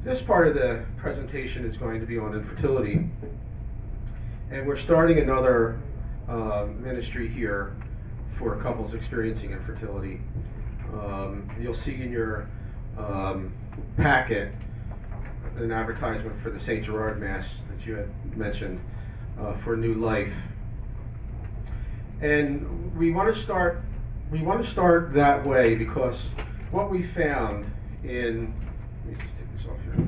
This part of the presentation is going to be on infertility, and we're starting another ministry here for couples experiencing infertility. You'll see in your packet an advertisement for the St. Gerard Mass that you had mentioned for New Life, and we want to start that way because what we found in let me just take this off here.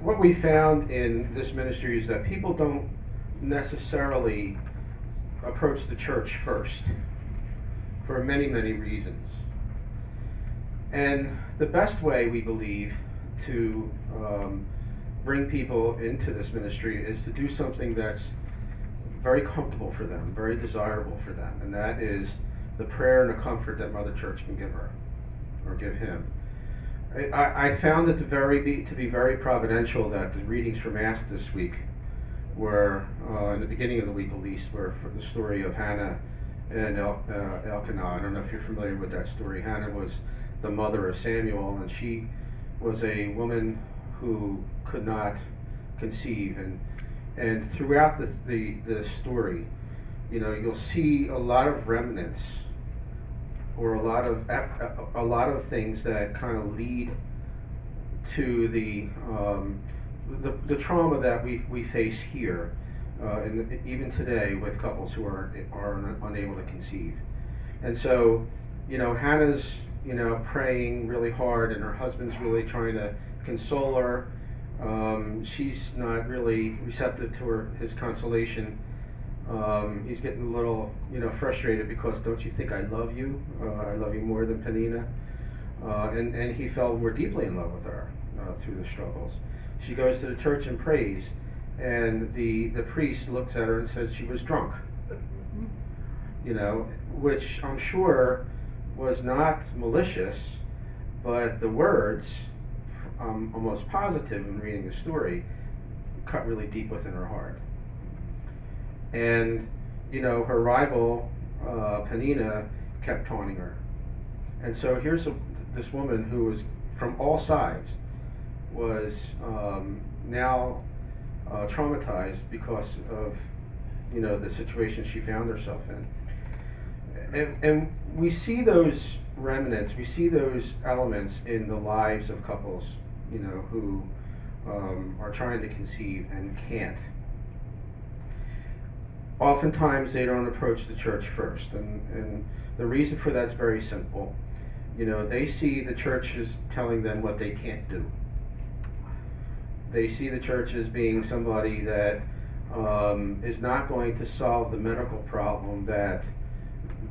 What we found in this ministry is that people don't necessarily approach the church first for many, many reasons. And the best way, we believe, to bring people into this ministry is to do something that's very comfortable for them, very desirable for them, and that is the prayer and the comfort that Mother Church can give her, or give him. I found it to be very providential that the readings for Mass this week were, in the beginning of the week at least, were for the story of Hannah and Elkanah. I don't know if you're familiar with that story. Hannah was the mother of Samuel, and she was a woman who could not conceive. And throughout the story, you'll see a lot of remnants, or a lot of things that kind of lead to the trauma that we face here, even today, with couples who are unable to conceive. And so, Hannah's praying really hard, and her husband's really trying to console her. She's not really receptive to his consolation. He's getting a little, frustrated because, don't you think I love you? I love you more than Penina. And he fell more deeply in love with her through the struggles. She goes to the church and prays, and the priest looks at her and says she was drunk. Which I'm sure was not malicious, but the words, almost positive in reading the story, cut really deep within her heart. And her rival Penina kept taunting her, and so here's this woman who was, from all sides, was now traumatized because of the situation she found herself in. And we see those remnants, we see those elements in the lives of couples who are trying to conceive and can't. Oftentimes they don't approach the church first, and the reason for that's very simple. They see the church as telling them what they can't do. They see the church as being somebody that is not going to solve the medical problem that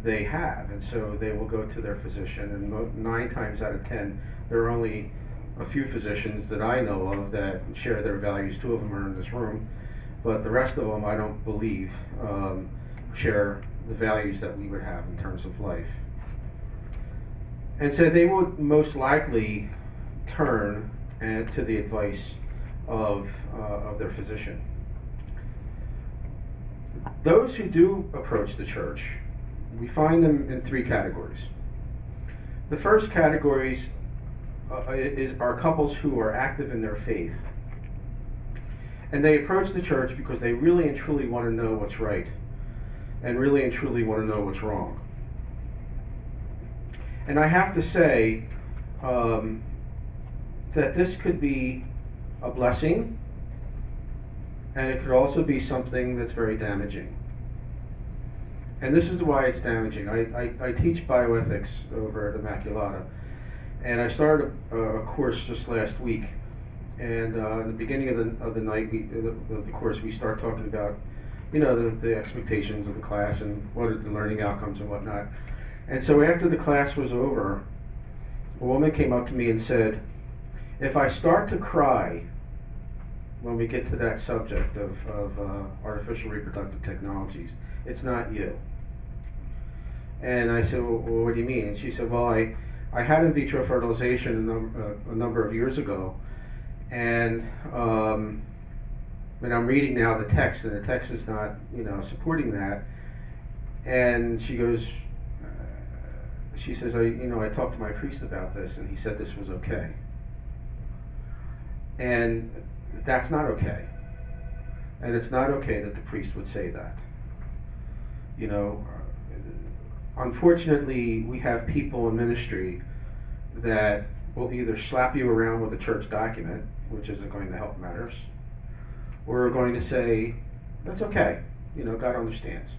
they have, and so they will go to their physician, and 9 times out of 10 there are only a few physicians that I know of that share their values. 2 of them are in this room, but the rest of them, I don't believe, share the values that we would have in terms of life. And so they would most likely turn to the advice of their physician. Those who do approach the church, we find them in 3 categories. The first categories are couples who are active in their faith. And they approach the church because they really and truly want to know what's right, and really and truly want to know what's wrong. And I have to say that this could be a blessing, and it could also be something that's very damaging. And this is why it's damaging. I teach bioethics over at Immaculata, and I started a course just last week. And in the beginning of the night of the course, we start talking about, the expectations of the class and what are the learning outcomes and whatnot. And so after the class was over, a woman came up to me and said, if I start to cry when we get to that subject of artificial reproductive technologies, it's not you. And I said, well, what do you mean? And she said, well, I had in vitro fertilization a number of years ago, and I'm reading now the text, and the text is not, supporting that. And she goes, she says, I talked to my priest about this, and he said this was okay. And that's not okay. And it's not okay that the priest would say that. You know, unfortunately, we have people in ministry that will either slap you around with a church document, which isn't going to help matters, or are going to say, that's okay, you know, God understands.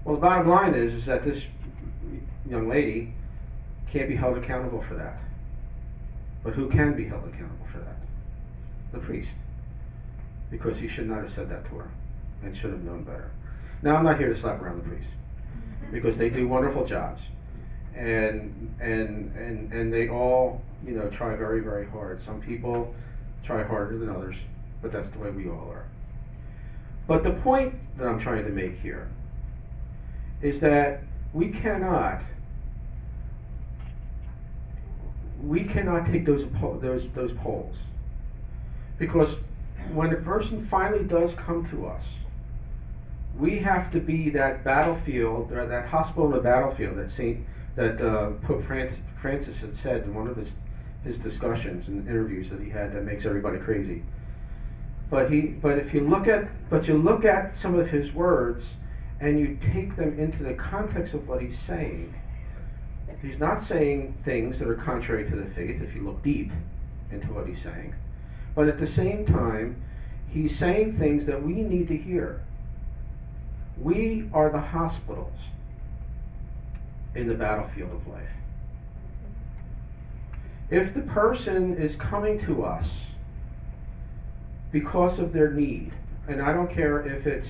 Well, the bottom line is that this young lady can't be held accountable for that. But who can be held accountable for that? The priest. Because he should not have said that to her and should have known better. Now, I'm not here to slap around the priests, because they do wonderful jobs. And they all, you know, try very, very hard. Some people try harder than others, but that's the way we all are. But the point that I'm trying to make here is that we cannot take those polls, because when a person finally does come to us, we have to be that battlefield, or that hospital in the battlefield that Pope Francis had said in one of his discussions and interviews that he had, that makes everybody crazy. But you look at some of his words and you take them into the context of what he's saying. He's not saying things that are contrary to the faith, if you look deep into what he's saying. But at the same time, he's saying things that we need to hear. We are the hospitals in the battlefield of life. If the person is coming to us because of their need, and I don't care if it's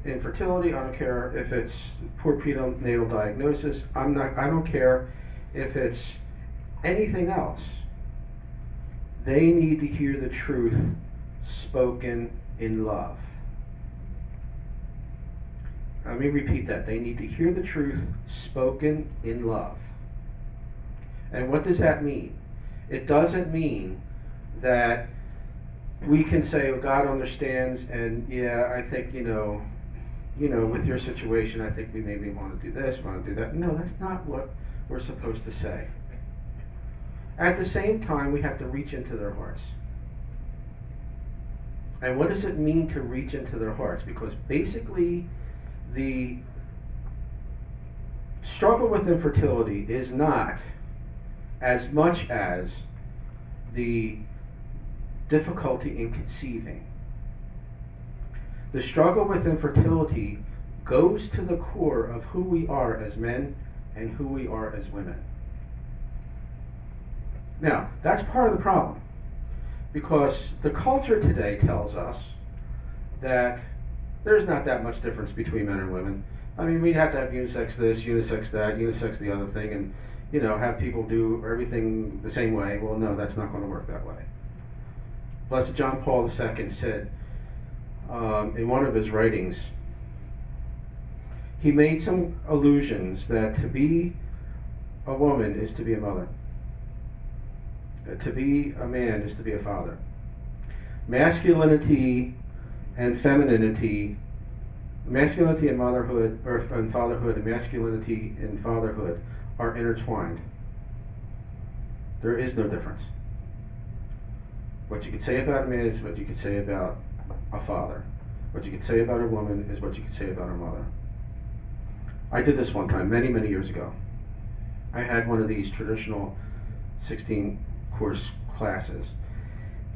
infertility, I don't care if it's poor prenatal diagnosis, I don't care if it's anything else, they need to hear the truth spoken in love. Let me repeat that. They need to hear the truth spoken in love. And what does that mean? It doesn't mean that we can say, oh, God understands, and yeah, I think, you know, with your situation, I think we maybe want to do this, want to do that. No, that's not what we're supposed to say. At the same time, we have to reach into their hearts. And what does it mean to reach into their hearts? Because basically, the struggle with infertility is not as much as the difficulty in conceiving. The struggle with infertility goes to the core of who we are as men and who we are as women. Now, that's part of the problem, because the culture today tells us that there's not that much difference between men and women. I mean, we'd have to have unisex this, unisex that, unisex the other thing, and, you know, have people do everything the same way. Well, no, that's not going to work that way. Blessed John Paul II said in one of his writings, he made some allusions that to be a woman is to be a mother. To be a man is to be a father. Masculinity and femininity, masculinity and motherhood, and fatherhood, and masculinity and fatherhood are intertwined. There is no difference. What you could say about a man is what you could say about a father. What you could say about a woman is what you could say about a mother. I did this one time, many, many years ago. I had one of these traditional 16-course classes.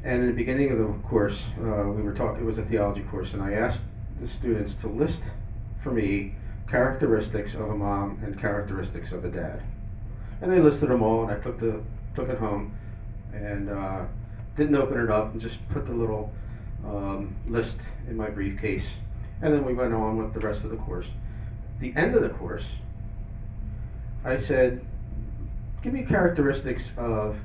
And in the beginning of the course, we were talking, it was a theology course, and I asked the students to list for me characteristics of a mom and characteristics of a dad. And they listed them all, and I took it home and didn't open it up and just put the little list in my briefcase. And then we went on with the rest of the course. The end of the course, I said, give me characteristics of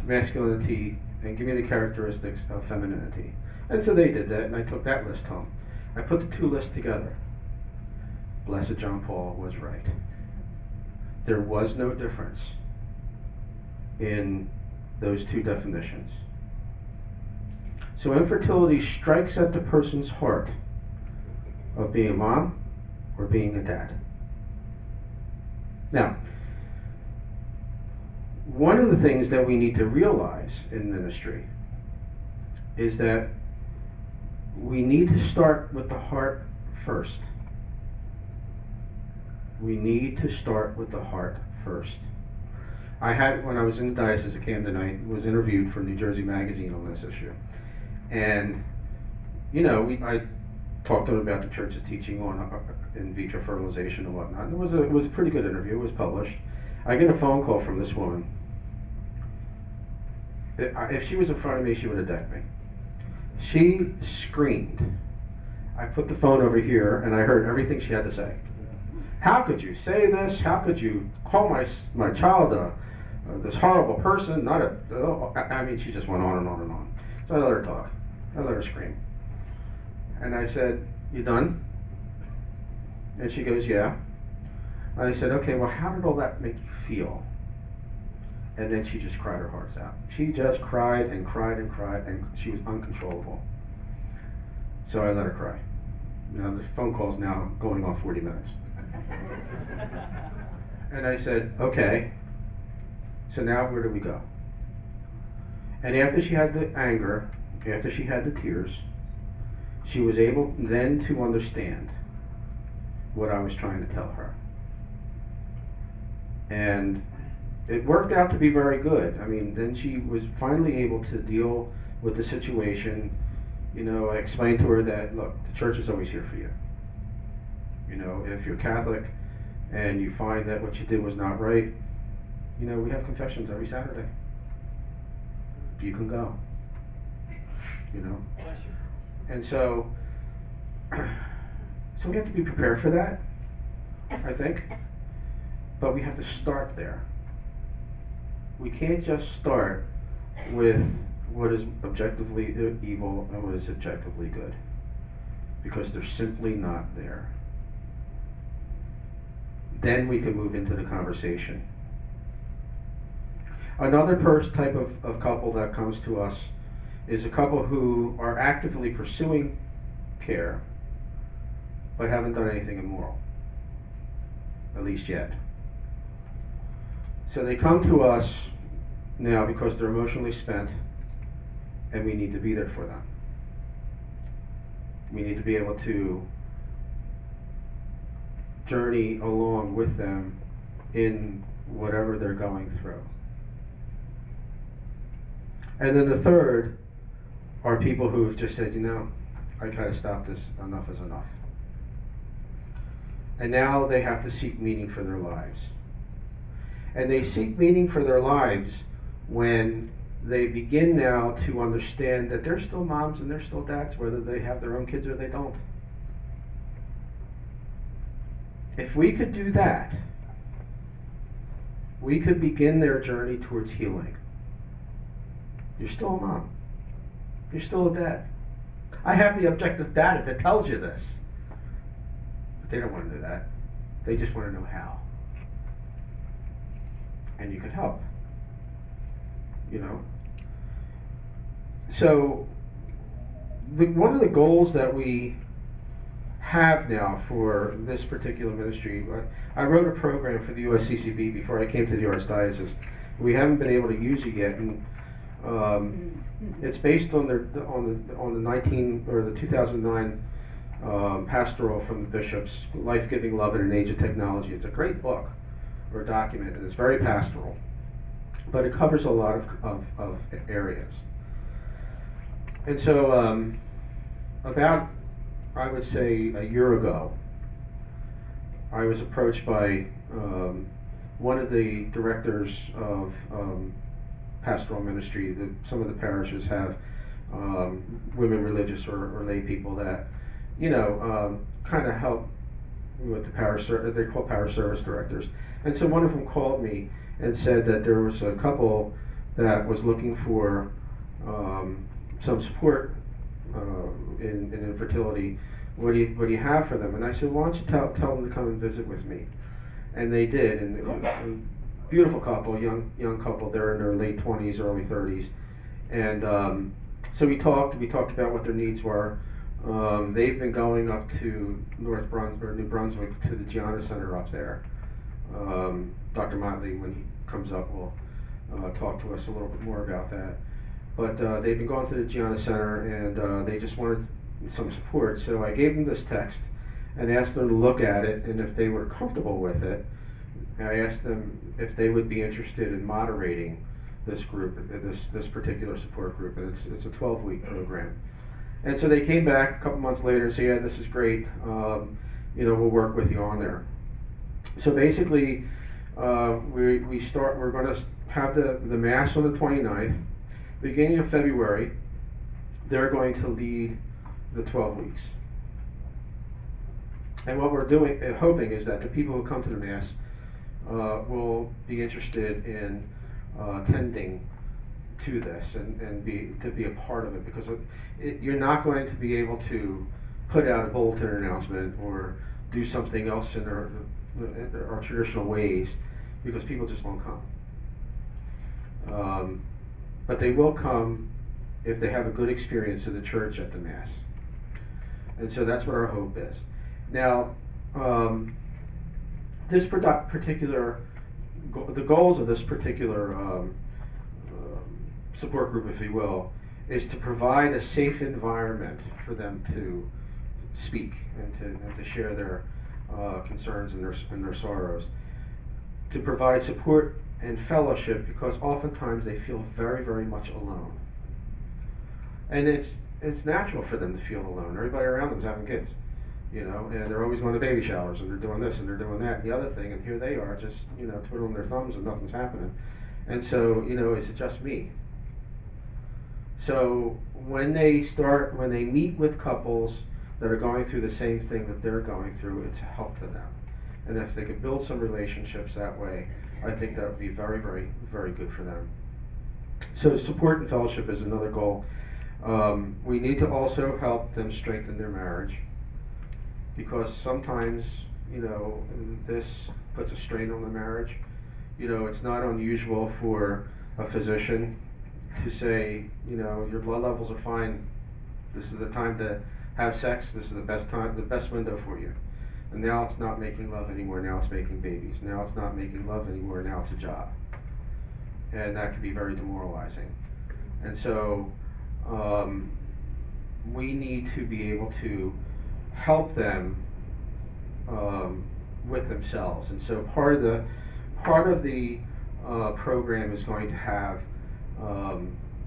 masculinity and give me the characteristics of femininity. And so they did that, and I took that list home. I put the two lists together. Blessed John Paul was right. There was no difference in those two definitions. So infertility strikes at the person's heart of being a mom or being a dad. Now, one of the things that we need to realize in ministry is that we need to start with the heart first. We need to start with the heart first. When I was in the Diocese of Camden, I was interviewed for New Jersey Magazine on this issue. And, I talked to them about the church's teaching on in vitro fertilization and whatnot. And it was a pretty good interview. It was published. I get a phone call from this woman. If she was in front of me, she would have decked me. She screamed. I put the phone over here, and I heard everything she had to say. How could you say this? How could you call my child this horrible person? She just went on and on and on. So I let her talk. I let her scream. And I said, "You done?" And she goes, "Yeah." I said, "Okay, well, how did all that make you feel?" And then she just cried her heart out. She just cried and cried and cried, and she was uncontrollable. So I let her cry. Now the phone call's now going on 40 minutes. And I said, "Okay, so now where do we go?" And after she had the anger, after she had the tears, she was able then to understand what I was trying to tell her. And it worked out to be very good. Then she was finally able to deal with the situation. I explained to her that, look, the church is always here for you. If you're Catholic and you find that what you did was not right, we have confessions every Saturday. You can go. And so we have to be prepared for that, I think. But we have to start there. We can't just start with what is objectively evil and what is objectively good, because they're simply not there. Then we can move into the conversation. Another type of couple that comes to us is a couple who are actively pursuing care but haven't done anything immoral, at least yet. So they come to us now because they're emotionally spent, and we need to be there for them. We need to be able to journey along with them in whatever they're going through. And then the third are people who've just said, I gotta stop this, enough is enough. And now they have to seek meaning for their lives. And they seek meaning for their lives when they begin now to understand that they're still moms and they're still dads, whether they have their own kids or they don't. If we could do that, we could begin their journey towards healing. You're still a mom. You're still a dad. I have the objective data that tells you this. But they don't want to do that. They just want to know how. And you can help. So, one of the goals that we have now for this particular ministry, I wrote a program for the USCCB before I came to the Archdiocese. We haven't been able to use it yet, and it's based on the 2009 pastoral from the bishops, Life-Giving Love in an Age of Technology. It's a great book or document, and it's very pastoral, but it covers a lot of areas. And so about, I would say, a year ago, I was approached by one of the directors of pastoral ministry. Some of the parishes have women religious or lay people that, kind of help with the parish. They're called parish service directors. And so one of them called me and said that there was a couple that was looking for some support in infertility. What do you have for them? And I said, why don't you tell them to come and visit with me? And they did, and it was a beautiful couple, young couple. They're in their late 20s, early 30s, and so we talked about what their needs were. They've been going up to New Brunswick, to the Gianna Center up there. Dr. Motley, when he comes up, will talk to us a little bit more about that. But they've been going to the Gianna Center, and they just wanted some support. So I gave them this text and asked them to look at it, and if they were comfortable with it, I asked them if they would be interested in moderating this group, this particular support group, and it's a 12-week program. And so they came back a couple months later and said, yeah, this is great. We'll work with you on there. So basically, we're going to have the Mass on the 29th. Beginning of February, they're going to lead the 12 weeks. And what we're hoping is that the people who come to the Mass will be interested in attending to this and be a part of it, because you're not going to be able to put out a bulletin announcement or do something else in our traditional ways, because people just won't come. But they will come if they have a good experience of the church at the Mass. And so that's what our hope is. Now, the goals of this particular support group, if you will, is to provide a safe environment for them to speak and to share their concerns and their sorrows, to provide support and fellowship, because oftentimes they feel very, very much alone. And it's natural for them to feel alone. Everybody around them is having kids, and they're always going to baby showers, and they're doing this and they're doing that and the other thing, and here they are just twiddling their thumbs and nothing's happening. And so is it just me? So when they meet with couples that are going through the same thing that they're going through, it's a help to them. And if they could build some relationships that way, I think that would be very, very, very good for them. So support and fellowship is another goal. We need to also help them strengthen their marriage, because sometimes, this puts a strain on the marriage. It's not unusual for a physician to say, your blood levels are fine. This is the time to have sex. This is the best window for you. And now it's not making love anymore. Now it's making babies. Now it's not making love anymore. Now it's a job. And that can be very demoralizing. And so we need to be able to help them with themselves. And so part of the program is going to have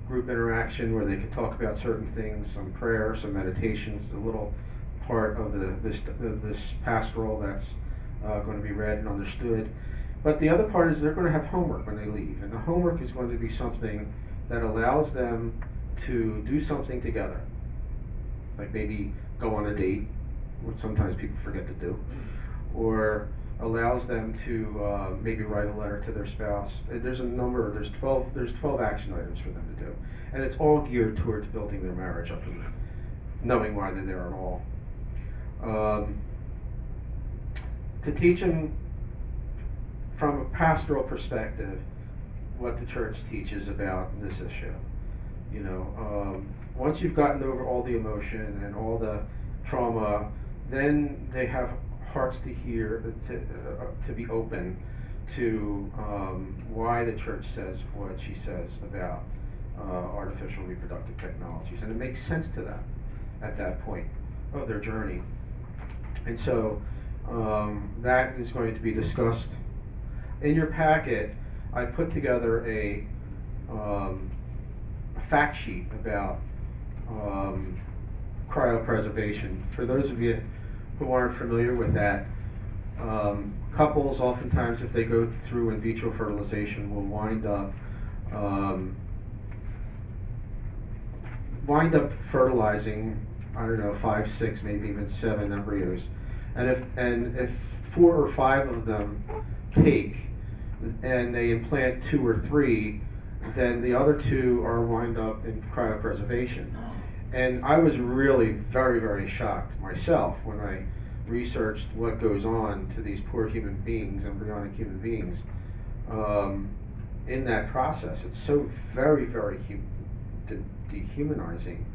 group interaction where they can talk about certain things, some prayer, some meditations, a little part of this pastoral that's going to be read and understood. But the other part is they're going to have homework when they leave, and the homework is going to be something that allows them to do something together, like maybe go on a date, which sometimes people forget to do, or allows them to maybe write a letter to their spouse. There's 12 action items for them to do, and it's all geared towards building their marriage up and knowing why they're there at all. To teach them from a pastoral perspective what the church teaches about this issue. Once you've gotten over all the emotion and all the trauma, then they have hearts to hear, to be open to why the church says what she says about artificial reproductive technologies, and it makes sense to them at that point of their journey. And so that is going to be discussed. In your packet, I put together a fact sheet about cryopreservation. For those of you who aren't familiar with that, couples oftentimes, if they go through in vitro fertilization, will wind up fertilizing, 5, 6, maybe even 7 embryos, and if 4 or 5 of them take, and they implant 2 or 3, then the other 2 are wind up in cryopreservation. And I was really very, very shocked myself when I researched what goes on to these poor human beings, embryonic human beings, in that process. It's so very, very dehumanizing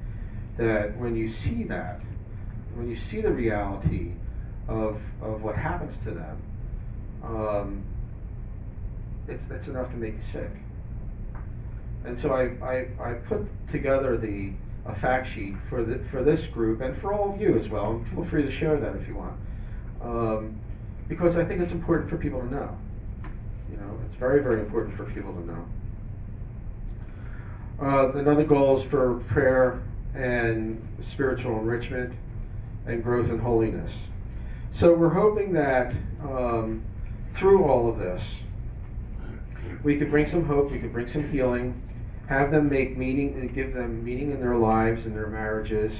that when you see the reality of what happens to them, it's enough to make you sick. And so I put together a fact sheet for this group and for all of you as well. And feel free to share that if you want, because I think it's important for people to know. You know, it's very, very important for people to know. Another goal is for prayer and spiritual enrichment and growth in holiness. So we're hoping that through all of this, we could bring some hope, we could bring some healing, have them make meaning, and give them meaning in their lives and their marriages.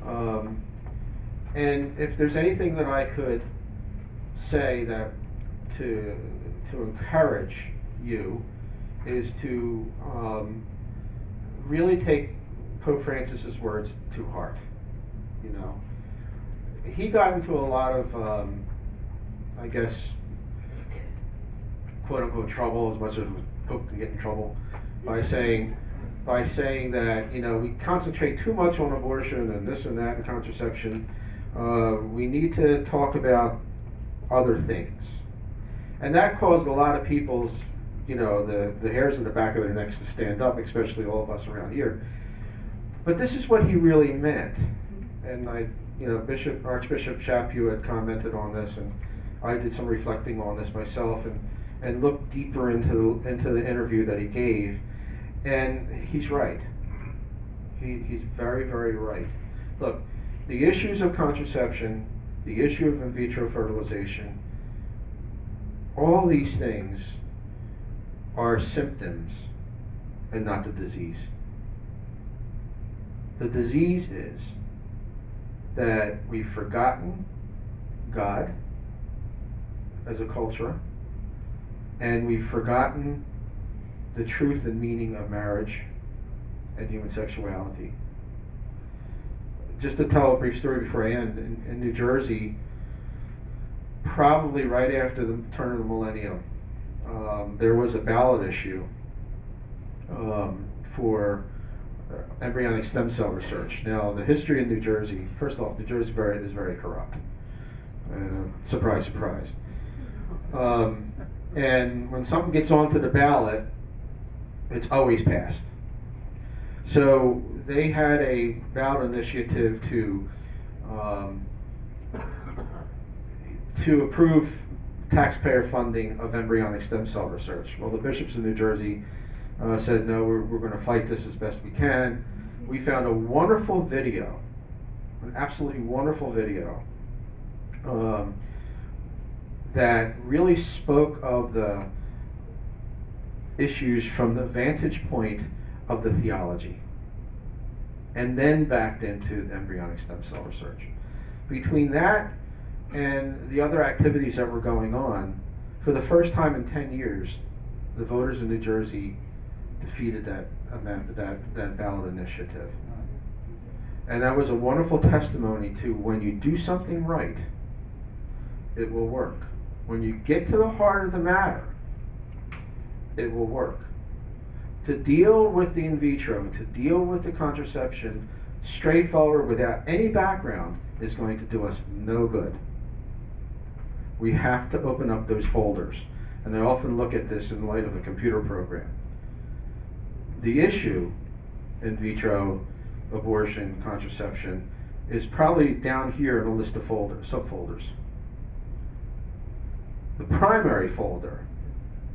And if there's anything that I could say that to encourage you, is to really take Pope Francis's words to heart. You know, he got into a lot of, I guess, quote unquote trouble, as much as Pope can get in trouble, by saying that, you know, we concentrate too much on abortion and this and that and contraception. We need to talk about other things. And that caused a lot of people's, you know, the hairs in the back of their necks to stand up, especially all of us around here. But this is what he really meant. And Archbishop Chaput had commented on this, and I did some reflecting on this myself, and looked deeper into the interview that he gave. And he's right. He's very, very right. Look, the issues of contraception, the issue of in vitro fertilization, all these things are symptoms and not the disease. The disease is that we've forgotten God as a culture, and we've forgotten the truth and meaning of marriage and human sexuality. Just to tell a brief story before I end, in New Jersey, probably right after the turn of the millennium, there was a ballot issue for embryonic stem cell research. Now, the history in New Jersey, first off, New Jersey is very corrupt. Surprise, surprise. And when something gets onto the ballot, it's always passed. So they had a ballot initiative to approve taxpayer funding of embryonic stem cell research. Well, the bishops in New Jersey said, no, we're going to fight this as best we can. We found a wonderful video, an absolutely wonderful video, that really spoke of the issues from the vantage point of the theology, and then backed into embryonic stem cell research. Between that and the other activities that were going on, for the first time in 10 years, the voters in New Jersey defeated that ballot initiative. And that was a wonderful testimony to when you do something right, it will work. When you get to the heart of the matter, it will work. To deal with the in vitro, to deal with the contraception, straightforward, without any background, is going to do us no good. We have to open up those folders. And I often look at this in light of a computer program. The issue, in vitro, abortion, contraception, is probably down here in a list of subfolders. The primary folder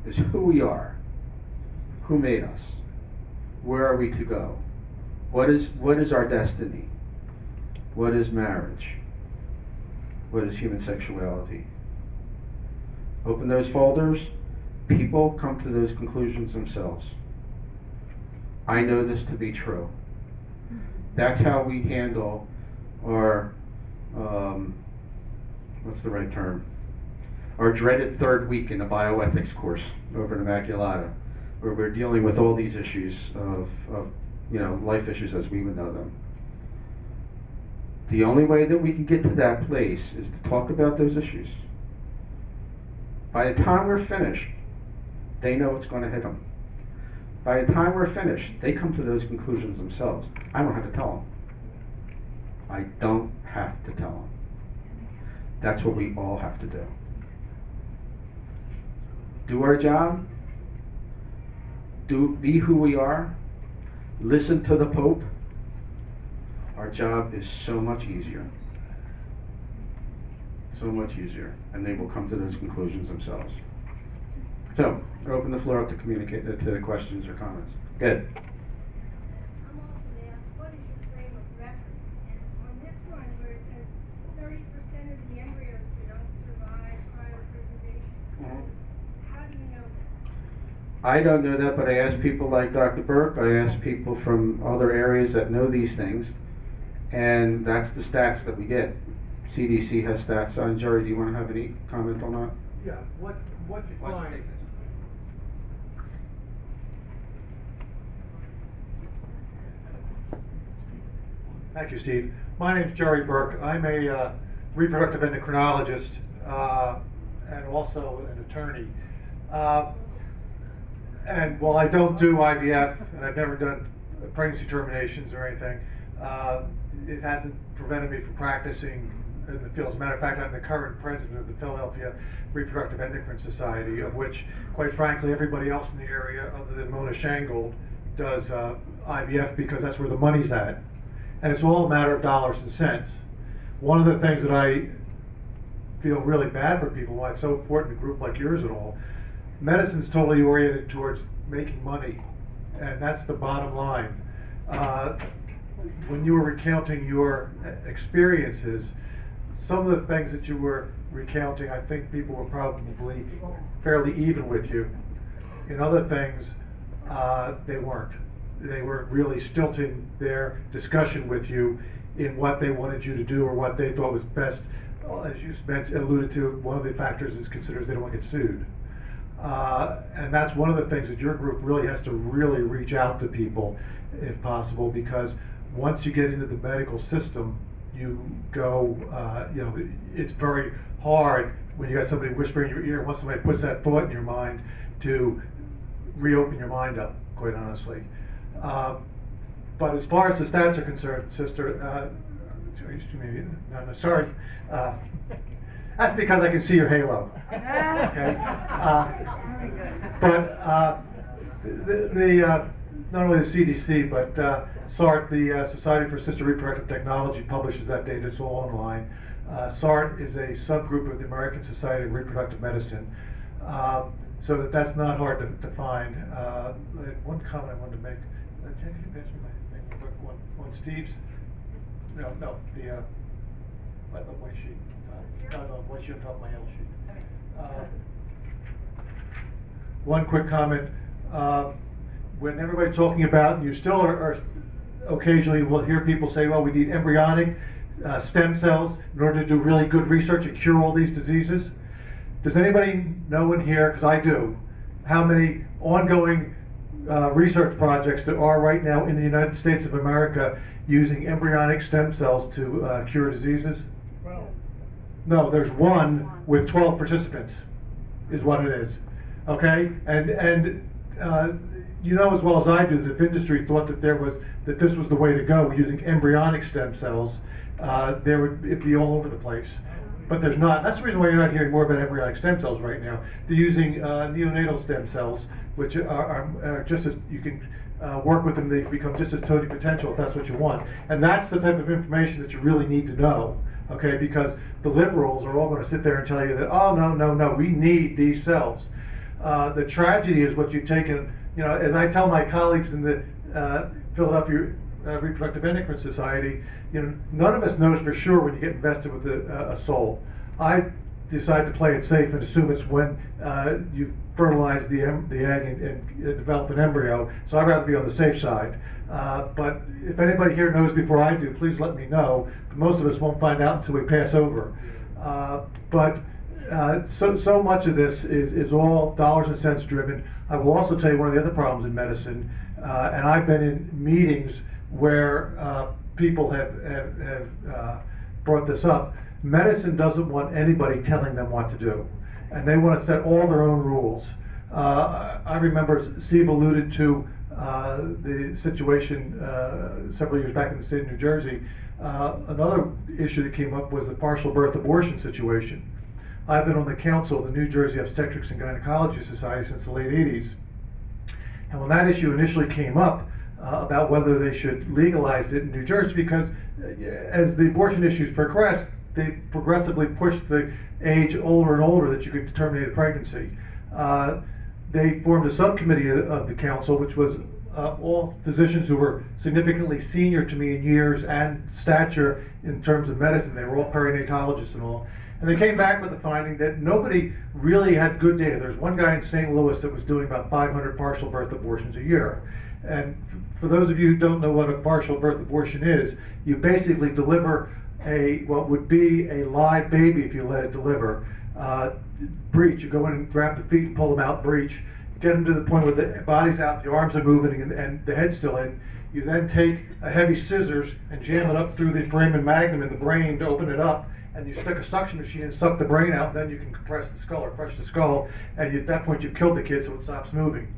is who we are, who made us, where are we to go, what is our destiny, what is marriage, what is human sexuality. Open those folders, people come to those conclusions themselves. I know this to be true. That's how we handle our, what's the right term? Our dreaded third week in the bioethics course over in Immaculata, where we're dealing with all these issues of life issues as we would know them. The only way that we can get to that place is to talk about those issues. By the time we're finished, they know what's going to hit them. By the time we're finished, they come to those conclusions themselves. I don't have to tell them. I don't have to tell them. That's what we all have to do. Do our job, be who we are, listen to the Pope, our job is so much easier. So much easier, and they will come to those conclusions themselves. So, I open the floor up to communicate to questions or comments. Good. I'm often asked, what is your frame of reference? And on this one, where it says 30% of the embryos do not survive cryopreservation, how do you know that? I don't know that, but I ask people like Dr. Burke, I ask people from other areas that know these things, and that's the stats that we get. CDC has stats on. Jerry, do you want to have any comment on that? Yeah, what you find. Thank you, Steve. My name's Jerry Burke. I'm a reproductive endocrinologist and also an attorney. And while I don't do IVF, and I've never done pregnancy terminations or anything, it hasn't prevented me from practicing in the field. As a matter of fact, I'm the current president of the Philadelphia Reproductive Endocrine Society, of which, quite frankly, everybody else in the area, other than Mona Shangold, does IVF because that's where the money's at. And it's all a matter of dollars and cents. One of the things that I feel really bad for people, why it's so important in a group like yours and all, medicine's totally oriented towards making money, and that's the bottom line. When you were recounting your experiences, some of the things that you were recounting, I think people were probably fairly even with you. In other things, they weren't. They were really stilting their discussion with you in what they wanted you to do or what they thought was best. As you alluded to, one of the factors is considers they don't want to get sued. And that's one of the things that your group really has to really reach out to people, if possible, because once you get into the medical system, you go, it's very hard when you got somebody whispering in your ear, once somebody puts that thought in your mind, to reopen your mind up, quite honestly. But as far as the stats are concerned, sister, sorry. That's because I can see your halo. Okay. Very good. But not only the CDC, but SART, the Society for Assisted Reproductive Technology, publishes that data. It's all online. SART is a subgroup of the American Society of Reproductive Medicine, so that's not hard to find. One comment I wanted to make. Jen, can you pass me my thing real quick? One Steve's. No, the white sheet. No, white sheet on top of my yellow sheet. One quick comment. When everybody's talking about, and you still are occasionally will hear people say, well, we need embryonic stem cells in order to do really good research and cure all these diseases. Does anybody know in here, because I do, how many ongoing research projects there are right now in the United States of America using embryonic stem cells to cure diseases? Well, no, there's one with 12 participants, is what it is. Okay, and you know as well as I do that if industry thought that this was the way to go using embryonic stem cells, it'd be all over the place. But there's not. That's the reason why you're not hearing more about embryonic stem cells right now. They're using neonatal stem cells, which are just as you can work with them. They become just as potential if that's what you want. And that's the type of information that you really need to know. Okay, because the liberals are all going to sit there and tell you that, oh no, we need these cells. The tragedy is what you've taken. You know, as I tell my colleagues in the Philadelphia Reproductive Endocrine Society, you know, none of us knows for sure when you get invested with a soul. I decide to play it safe and assume it's when you fertilize the egg and develop an embryo. So I'd rather be on the safe side. But if anybody here knows before I do, please let me know. Most of us won't find out until we pass over. So much of this is all dollars and cents driven. I will also tell you one of the other problems in medicine, and I've been in meetings where people have brought this up. Medicine doesn't want anybody telling them what to do, and they want to set all their own rules. I remember Steve alluded to the situation several years back in the state of New Jersey. Another issue that came up was the partial birth abortion situation. I've been on the council of the New Jersey Obstetrics and Gynecology Society since the late 80s. And when that issue initially came up, about whether they should legalize it in New Jersey, because as the abortion issues progressed, they progressively pushed the age older and older that you could terminate a pregnancy. They formed a subcommittee of the council, which was all physicians who were significantly senior to me in years and stature in terms of medicine. They were all perinatologists and all. And they came back with the finding that nobody really had good data. There's one guy in St. Louis that was doing about 500 partial birth abortions a year. And for those of you who don't know what a partial birth abortion is, you basically deliver what would be a live baby if you let it deliver. Breech, you go in and grab the feet and pull them out, breech, get them to the point where the body's out, the arms are moving, and the head's still in. You then take a heavy scissors and jam it up through the foramen magnum in the brain to open it up, and you stick a suction machine and suck the brain out, then you can compress the skull or crush the skull, and at that point you've killed the kid so it stops moving.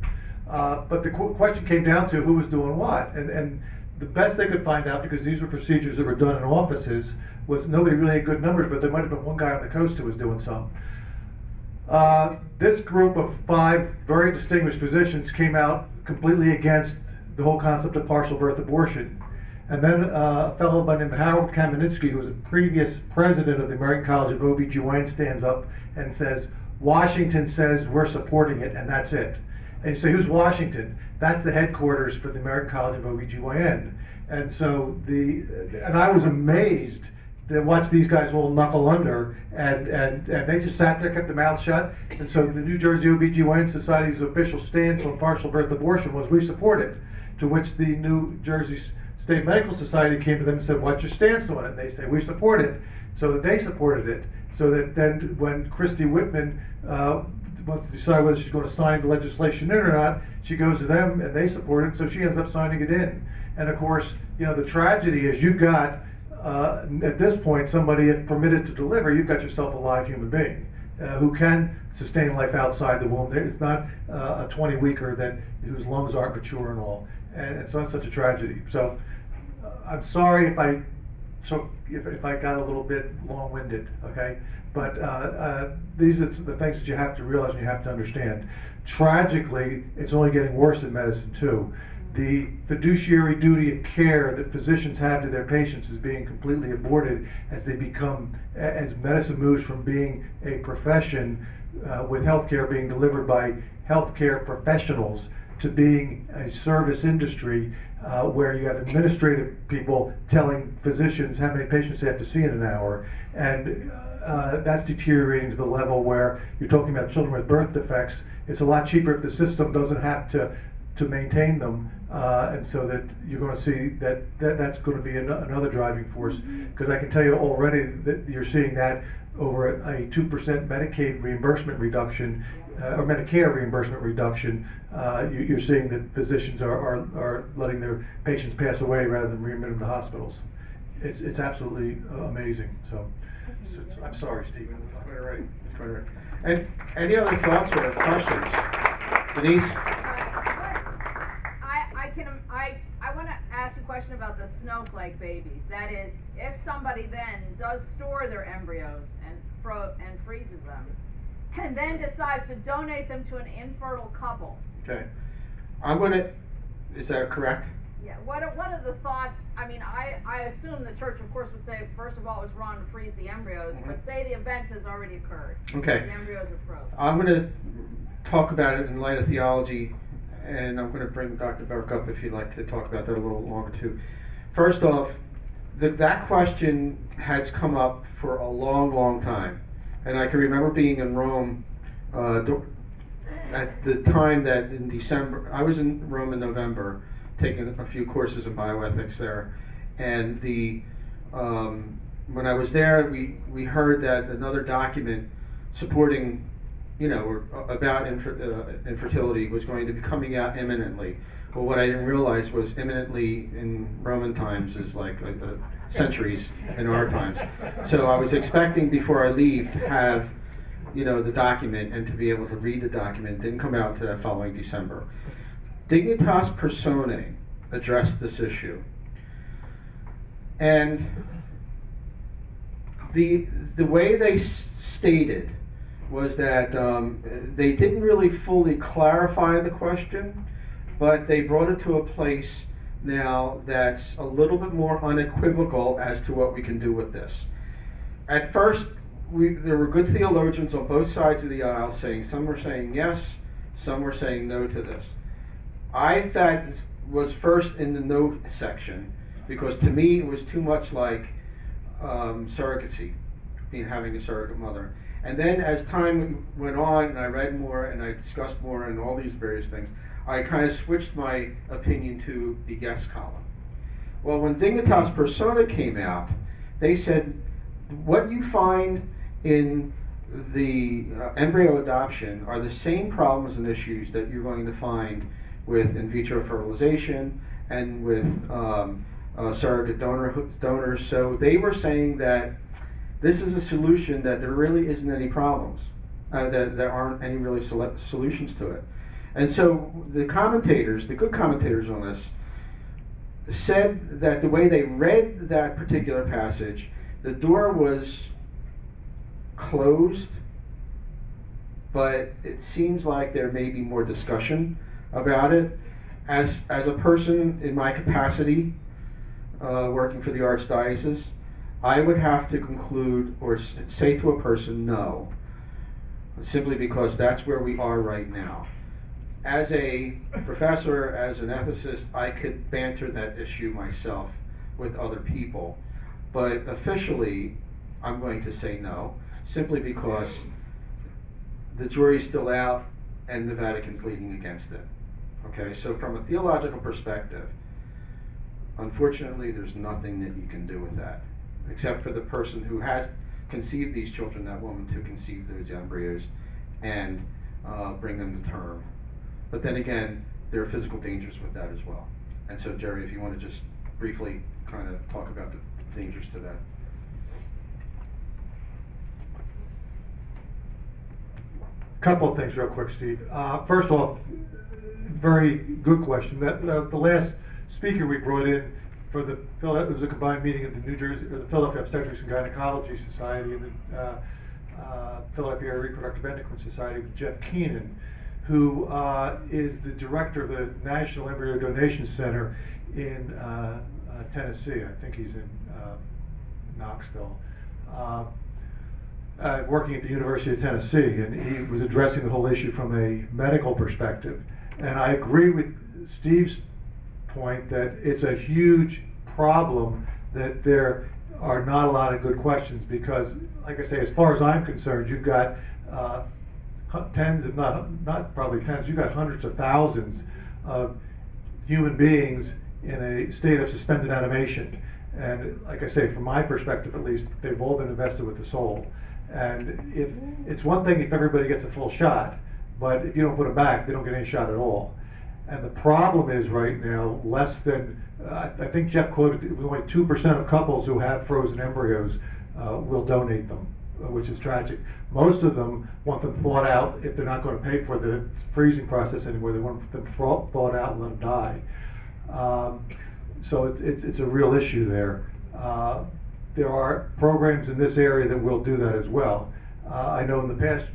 But the question came down to who was doing what, and the best they could find out, because these were procedures that were done in offices, was nobody really had good numbers, but there might have been one guy on the coast who was doing some. This group of 5 very distinguished physicians came out completely against the whole concept of partial birth abortion. And then a fellow by the name of Harold Kamenetsky, who was a previous president of the American College of OBGYN, stands up and says, Washington says we're supporting it, and that's it. And you say, who's Washington? That's the headquarters for the American College of OBGYN. And so and I was amazed to watch these guys all knuckle under, and they just sat there, kept their mouths shut. And so the New Jersey OBGYN Society's official stance on partial birth abortion was, we support it. To which the New Jersey State Medical Society came to them and said, what's your stance on it? And they say, we support it. So that they supported it. So that then when Christy Whitman wants to decide whether she's going to sign the legislation in or not, she goes to them and they support it, so she ends up signing it in. And of course, the tragedy is you've got, at this point, somebody, if permitted to deliver, you've got yourself a live human being who can sustain life outside the womb. It's not a 20-weeker whose lungs aren't mature and all. And so that's such a tragedy. So I'm sorry if I got a little bit long-winded, okay? But these are the things that you have to realize and you have to understand. Tragically, it's only getting worse in medicine too. The fiduciary duty of care that physicians have to their patients is being completely aborted as medicine moves from being a profession with healthcare being delivered by healthcare professionals to being a service industry where you have administrative people telling physicians how many patients they have to see in an hour. And that's deteriorating to the level where you're talking about children with birth defects. It's a lot cheaper if the system doesn't have to maintain them, and so that you're going to see that's going to be another driving force. Because I can tell you already that you're seeing that over a 2% Medicaid reimbursement reduction, or Medicare reimbursement reduction, you're seeing that physicians are letting their patients pass away rather than readmitting them to hospitals. It's absolutely amazing. So I'm sorry, Stephen. That's quite all right. That's quite all right. And any other thoughts or questions? Denise? I want to ask a question about the snowflake babies. That is, if somebody then does store their embryos and freezes them, and then decides to donate them to an infertile couple. Okay. Is that correct? Yeah, what are the thoughts? I mean, I assume the church, of course, would say, first of all, it was wrong to freeze the embryos, but say the event has already occurred. Okay. The embryos are frozen. I'm going to talk about it in light of theology, and I'm going to bring Dr. Burke up if you'd like to talk about that a little longer too. First off, that question has come up for a long, long time. And I can remember being in Rome at the time that in December, I was in Rome in November, taking a few courses in bioethics there. And when I was there, we heard that another document supporting, or about infertility was going to be coming out imminently. But what I didn't realize was imminently in Roman times is like centuries in our times. So I was expecting before I leave to have, the document and to be able to read the document. It didn't come out until that following December. Dignitas Personae addressed this issue. And the way they stated was that they didn't really fully clarify the question, but they brought it to a place now that's a little bit more unequivocal as to what we can do with this. At first, there were good theologians on both sides of the aisle saying, some were saying yes, some were saying no to this. I thought was first in the no section, because to me it was too much like surrogacy, having a surrogate mother. And then as time went on and I read more and I discussed more and all these various things, I kind of switched my opinion to the yes column. Well, when Dignitas Persona came out, they said what you find in the embryo adoption are the same problems and issues that you're going to find with in vitro fertilization and with surrogate donors. So they were saying that this is a solution that there really isn't any problems, that there aren't any really solutions to it. And so the commentators, the good commentators on this, said that the way they read that particular passage, the door was closed, but it seems like there may be more discussion about it. As a person in my capacity, working for the Archdiocese, I would have to conclude or say to a person no, simply because that's where we are right now. As a professor, as an ethicist, I could banter that issue myself with other people, but officially I'm going to say no, simply because the jury's still out and the Vatican's leading against it. Okay, so from a theological perspective, unfortunately there's nothing that you can do with that, except for the person who has conceived these children, that woman, to conceive those embryos and bring them to term. But then again, there are physical dangers with that as well. And so, Jerry, if you want to just briefly kind of talk about the dangers to that. Couple of things real quick, Steve. First off, very good question. The last speaker we brought in for it was a combined meeting of the the Philadelphia Obstetrics and Gynecology Society and the Philadelphia Reproductive Endocrine Society with Jeff Keenan, who is the director of the National Embryo Donation Center in Tennessee. I think he's in Knoxville. Working at the University of Tennessee, and he was addressing the whole issue from a medical perspective. And I agree with Steve's point that it's a huge problem that there are not a lot of good questions, because, like I say, as far as I'm concerned, you've got tens, if not probably tens, you've got hundreds of thousands of human beings in a state of suspended animation. And like I say, from my perspective at least, they've all been invested with the soul. And if it's one thing if everybody gets a full shot, but if you don't put them back, they don't get any shot at all. And the problem is right now, less than, I think Jeff quoted, it was only 2% of couples who have frozen embryos will donate them, which is tragic. Most of them want them thawed out. If they're not going to pay for the freezing process anymore, they want them thawed out and let them die. So it's a real issue there. There are programs in this area that will do that as well. I know in the past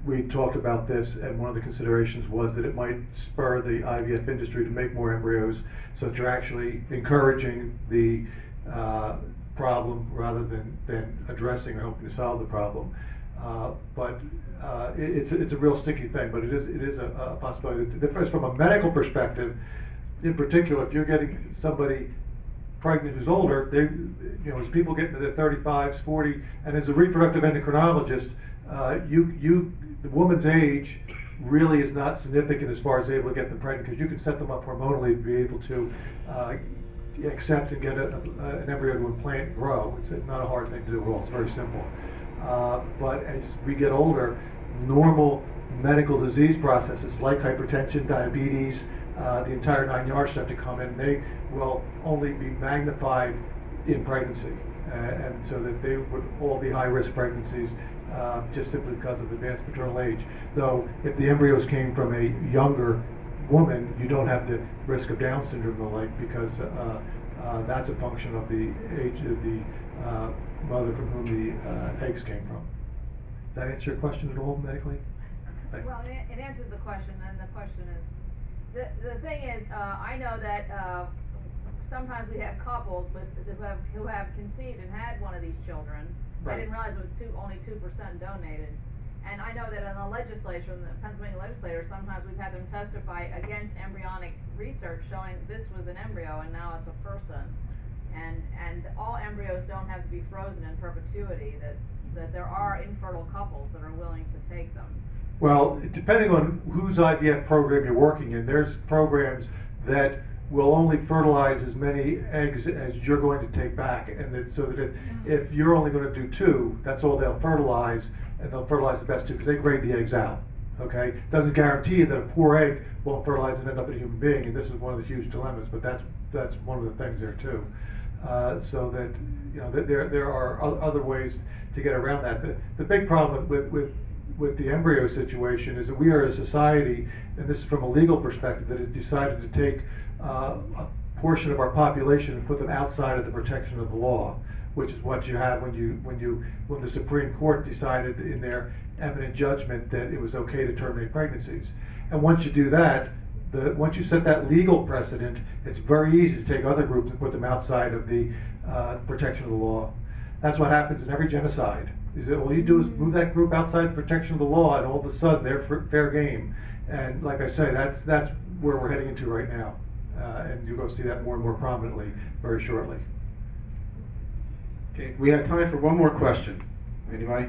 we talked about this, and one of the considerations was that it might spur the IVF industry to make more embryos, so that you're actually encouraging the problem rather than addressing or helping to solve the problem. But it's a real sticky thing, but it is a possibility. First, from a medical perspective, in particular, if you're getting somebody pregnant who's older, as people get into their 35s, 40, and as a reproductive endocrinologist, the woman's age really is not significant as far as able to get them pregnant, because you can set them up hormonally to be able to accept and get an embryo to implant and grow. It's not a hard thing to do at all. It's very simple. But as we get older, normal medical disease processes like hypertension, diabetes, the entire 9 yards have to come in. They will only be magnified in pregnancy, and so that they would all be high-risk pregnancies just simply because of advanced maternal age. Though, if the embryos came from a younger woman, you don't have the risk of Down syndrome and the like, because that's a function of the age of the mother from whom the eggs came from. Does that answer your question at all medically? Well, it answers the question, and the question is, the thing is, I know that, sometimes we have couples who have conceived and had one of these children. I Right. didn't realize it was only 2% donated. And I know that in the legislature, in the Pennsylvania legislature, sometimes we've had them testify against embryonic research showing this was an embryo and now it's a person. And all embryos don't have to be frozen in perpetuity, that there are infertile couples that are willing to take them. Well, depending on whose IVF program you're working in, there's programs that will only fertilize as many eggs as you're going to take back, and that, so that if you're only going to do 2, that's all they'll fertilize, and they'll fertilize the best 2 because they grade the eggs out. Okay, doesn't guarantee that a poor egg won't fertilize and end up in a human being, and this is one of the huge dilemmas. But that's one of the things there too. So that that there are other ways to get around that. The big problem with the embryo situation is that we are a society, and this is from a legal perspective, that has decided to take a portion of our population and put them outside of the protection of the law, which is what you have when the Supreme Court decided in their eminent judgment that it was okay to terminate pregnancies. And once you do that, once you set that legal precedent, it's very easy to take other groups and put them outside of the protection of the law. That's what happens in every genocide. Is that all you do is move that group outside the protection of the law, and all of a sudden they're fair game. And like I say, that's where we're heading into right now, and you're going to see that more and more prominently very shortly. Okay, we have time for one more question. Anybody?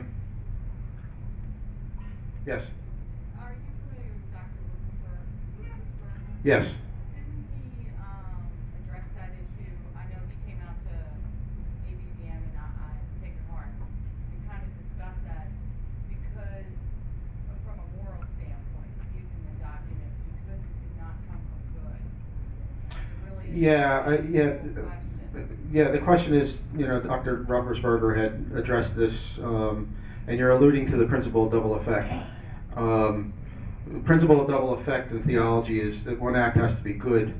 Yes. Are you familiar with Dr. Lukenberg? Yes. Didn't he address that issue? I know he came out to ABBM and Sacred Heart and kind of discussed that because from a moral standpoint, using the document because it did not come from good. It really is a question. Yeah, the question is, Dr. Ruppersberger had addressed this, and you're alluding to the principle of double effect. The principle of double effect in theology is that one act has to be good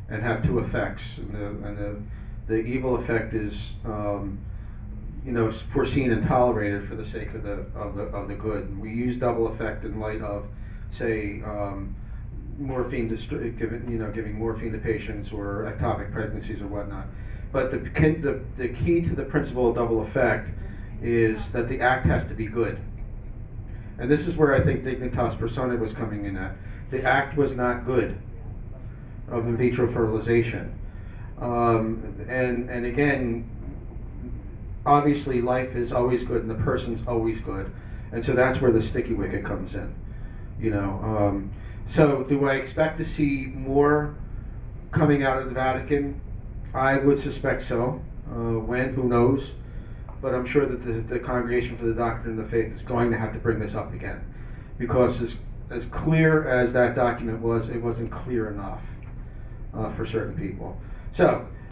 and have 2 effects, and the evil effect is, foreseen and tolerated for the sake of the good. We use double effect in light of, say, morphine, giving morphine to patients or ectopic pregnancies or whatnot. But the key to the principle of double effect is that the act has to be good. And this is where I think Dignitas Personae was coming in at. The act was not good of in vitro fertilization. And again, obviously life is always good and the person's always good. And so that's where the sticky wicket comes in. So do I expect to see more coming out of the Vatican? I would suspect so. When? Who knows? But I'm sure that the Congregation for the Doctrine of the Faith is going to have to bring this up again. Because as clear as that document was, it wasn't clear enough for certain people. So,